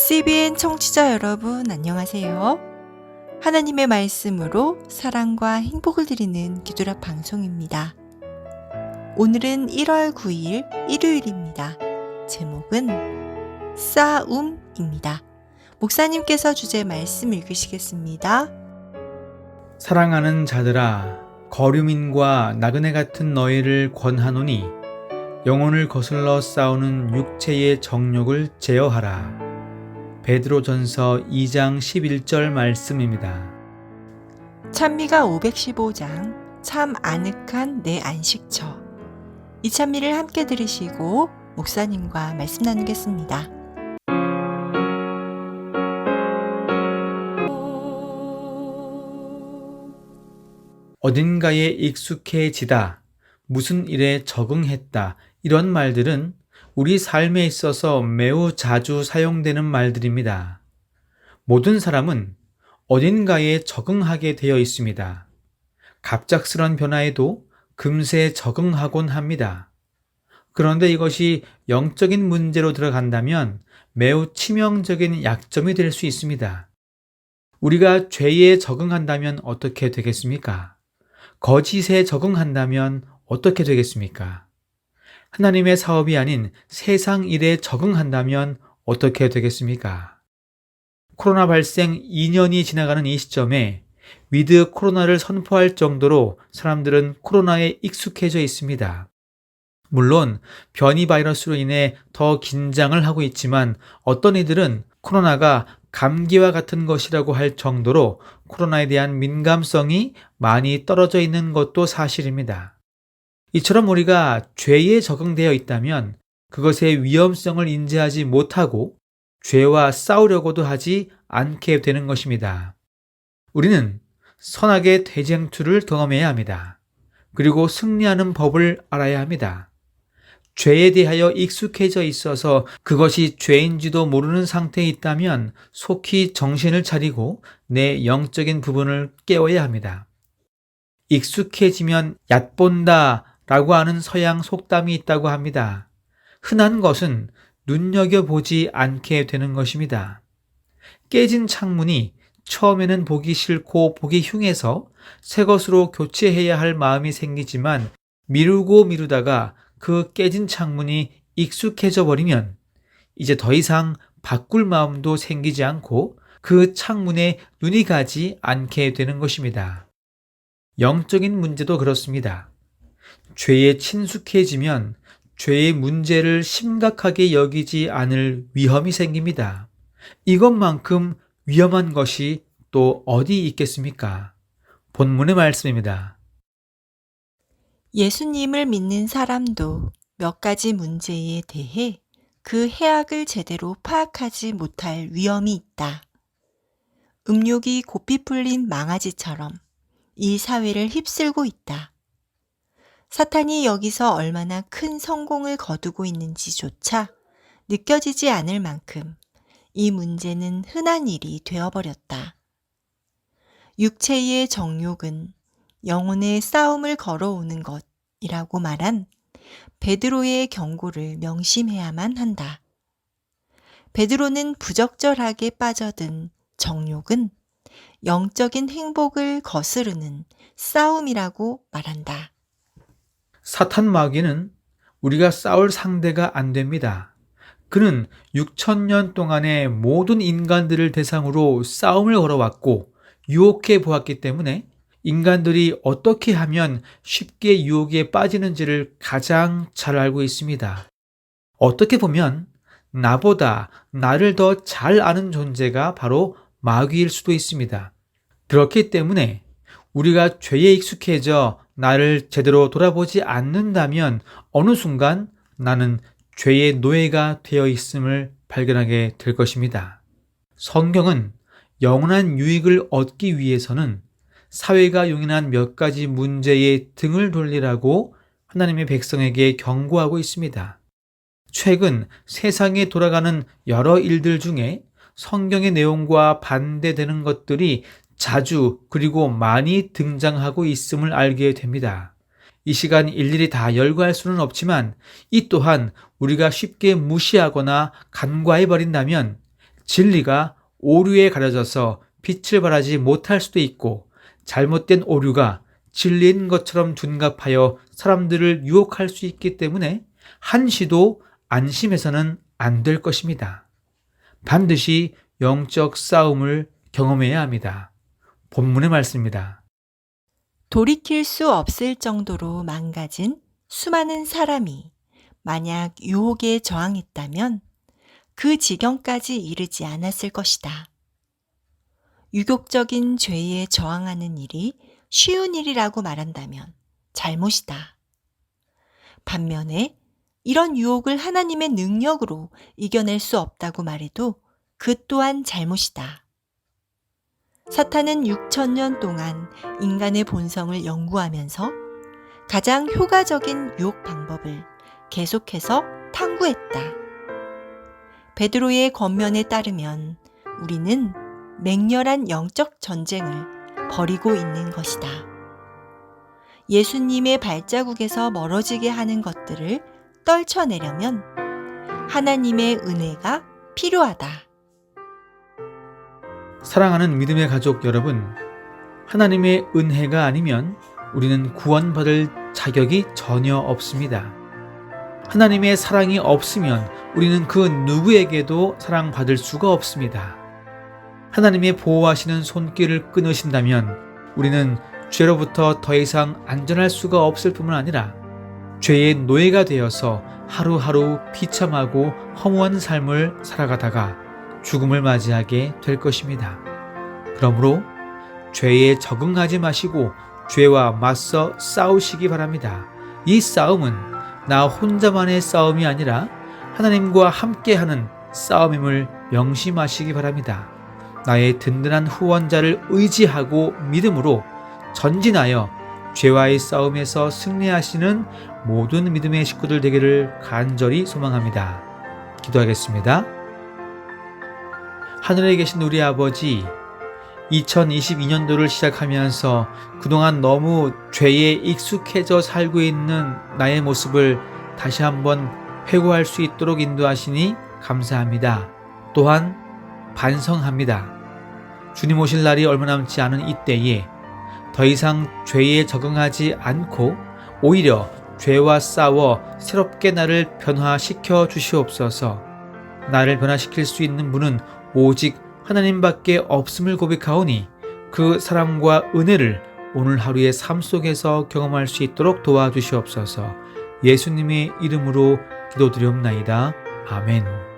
CBN 청취자 여러분, 안녕하세요. 하나님의 말씀으로 사랑과 행복을 드리는 기도라 방송입니다. 오늘은 1월 9일 일요일입니다. 제목은 싸움입니다. 목사님께서 주제 말씀 읽으시겠습니다. 사랑하는 자들아, 거류민과 나그네 같은 너희를 권하노니 영혼을 거슬러 싸우는 육체의 정욕을 제어하라. 베드로전서 2장 11절 말씀입니다. 찬미가 515장 참 아늑한 내 안식처. 이 찬미를 함께 들으시고 목사님과 말씀 나누겠습니다. 어딘가에 익숙해지다, 무슨 일에 적응했다, 이런 말들은 우리 삶에 있어서 매우 자주 사용되는 말들입니다. 모든 사람은 어딘가에 적응하게 되어 있습니다. 갑작스런 변화에도 금세 적응하곤 합니다. 그런데 이것이 영적인 문제로 들어간다면 매우 치명적인 약점이 될 수 있습니다. 우리가 죄에 적응한다면 어떻게 되겠습니까? 거짓에 적응한다면 어떻게 되겠습니까? 하나님의 사업이 아닌 세상 일에 적응한다면 어떻게 되겠습니까? 코로나 발생 2년이 지나가는 이 시점에 위드 코로나를 선포할 정도로 사람들은 코로나에 익숙해져 있습니다. 물론 변이 바이러스로 인해 더 긴장을 하고 있지만 어떤 이들은 코로나가 감기와 같은 것이라고 할 정도로 코로나에 대한 민감성이 많이 떨어져 있는 것도 사실입니다. 이처럼 우리가 죄에 적응되어 있다면 그것의 위험성을 인지하지 못하고 죄와 싸우려고도 하지 않게 되는 것입니다. 우리는 선악의 대쟁투를 경험해야 합니다. 그리고 승리하는 법을 알아야 합니다. 죄에 대하여 익숙해져 있어서 그것이 죄인지도 모르는 상태에 있다면 속히 정신을 차리고 내 영적인 부분을 깨워야 합니다. 익숙해지면 얕본다 라고 하는 서양 속담이 있다고 합니다. 흔한 것은 눈여겨보지 않게 되는 것입니다. 깨진 창문이 처음에는 보기 싫고 보기 흉해서 새 것으로 교체해야 할 마음이 생기지만 미루고 미루다가 그 깨진 창문이 익숙해져 버리면 이제 더 이상 바꿀 마음도 생기지 않고 그 창문에 눈이 가지 않게 되는 것입니다. 영적인 문제도 그렇습니다. 죄에 친숙해지면 죄의 문제를 심각하게 여기지 않을 위험이 생깁니다. 이것만큼 위험한 것이 또 어디 있겠습니까? 본문의 말씀입니다. 예수님을 믿는 사람도 몇 가지 문제에 대해 그 해악을 제대로 파악하지 못할 위험이 있다. 음욕이 고삐 풀린 망아지처럼 이 사회를 휩쓸고 있다. 사탄이 여기서 얼마나 큰 성공을 거두고 있는지조차 느껴지지 않을 만큼 이 문제는 흔한 일이 되어버렸다. 육체의 정욕은 영혼의 싸움을 걸어오는 것이라고 말한 베드로의 경고를 명심해야만 한다. 베드로는 부적절하게 빠져든 정욕은 영적인 행복을 거스르는 싸움이라고 말한다. 사탄 마귀는 우리가 싸울 상대가 안 됩니다. 그는 6,000년 동안의 모든 인간들을 대상으로 싸움을 걸어왔고 유혹해 보았기 때문에 인간들이 어떻게 하면 쉽게 유혹에 빠지는지를 가장 잘 알고 있습니다. 어떻게 보면 나보다 나를 더 잘 아는 존재가 바로 마귀일 수도 있습니다. 그렇기 때문에 우리가 죄에 익숙해져 나를 제대로 돌아보지 않는다면 어느 순간 나는 죄의 노예가 되어 있음을 발견하게 될 것입니다. 성경은 영원한 유익을 얻기 위해서는 사회가 용인한 몇 가지 문제에 등을 돌리라고 하나님의 백성에게 경고하고 있습니다. 최근 세상에 돌아가는 여러 일들 중에 성경의 내용과 반대되는 것들이 자주 그리고 많이 등장하고 있음을 알게 됩니다. 이 시간 일일이 다 열거할 수는 없지만 이 또한 우리가 쉽게 무시하거나 간과해버린다면 진리가 오류에 가려져서 빛을 발하지 못할 수도 있고, 잘못된 오류가 진리인 것처럼 둔갑하여 사람들을 유혹할 수 있기 때문에 한시도 안심해서는 안 될 것입니다. 반드시 영적 싸움을 경험해야 합니다. 본문의 말씀입니다. 돌이킬 수 없을 정도로 망가진 수많은 사람이 만약 유혹에 저항했다면 그 지경까지 이르지 않았을 것이다. 유격적인 죄에 저항하는 일이 쉬운 일이라고 말한다면 잘못이다. 반면에 이런 유혹을 하나님의 능력으로 이겨낼 수 없다고 말해도 그 또한 잘못이다. 사탄은 6,000년 동안 인간의 본성을 연구하면서 가장 효과적인 유혹 방법을 계속해서 탐구했다. 베드로의 권면에 따르면 우리는 맹렬한 영적 전쟁을 벌이고 있는 것이다. 예수님의 발자국에서 멀어지게 하는 것들을 떨쳐내려면 하나님의 은혜가 필요하다. 사랑하는 믿음의 가족 여러분, 하나님의 은혜가 아니면 우리는 구원받을 자격이 전혀 없습니다. 하나님의 사랑이 없으면 우리는 그 누구에게도 사랑받을 수가 없습니다. 하나님의 보호하시는 손길을 끊으신다면 우리는 죄로부터 더 이상 안전할 수가 없을 뿐만 아니라 죄의 노예가 되어서 하루하루 비참하고 허무한 삶을 살아가다가 죽음을 맞이하게 될 것입니다. 그러므로 죄에 적응하지 마시고 죄와 맞서 싸우시기 바랍니다. 이 싸움은 나 혼자만의 싸움이 아니라 하나님과 함께하는 싸움임을 명심하시기 바랍니다. 나의 든든한 후원자를 의지하고 믿음으로 전진하여 죄와의 싸움에서 승리하시는 모든 믿음의 식구들 되기를 간절히 소망합니다. 기도하겠습니다. 하늘에 계신 우리 아버지, 2022년도를 시작하면서 그동안 너무 죄에 익숙해져 살고 있는 나의 모습을 다시 한번 회고할 수 있도록 인도하시니 감사합니다. 또한 반성합니다. 주님 오실 날이 얼마 남지 않은 이때에 더 이상 죄에 적응하지 않고 오히려 죄와 싸워 새롭게 나를 변화시켜 주시옵소서. 나를 변화시킬 수 있는 분은 오직 하나님밖에 없음을 고백하오니 그 사랑과 은혜를 오늘 하루의 삶 속에서 경험할 수 있도록 도와주시옵소서. 예수님의 이름으로 기도드리옵나이다. 아멘.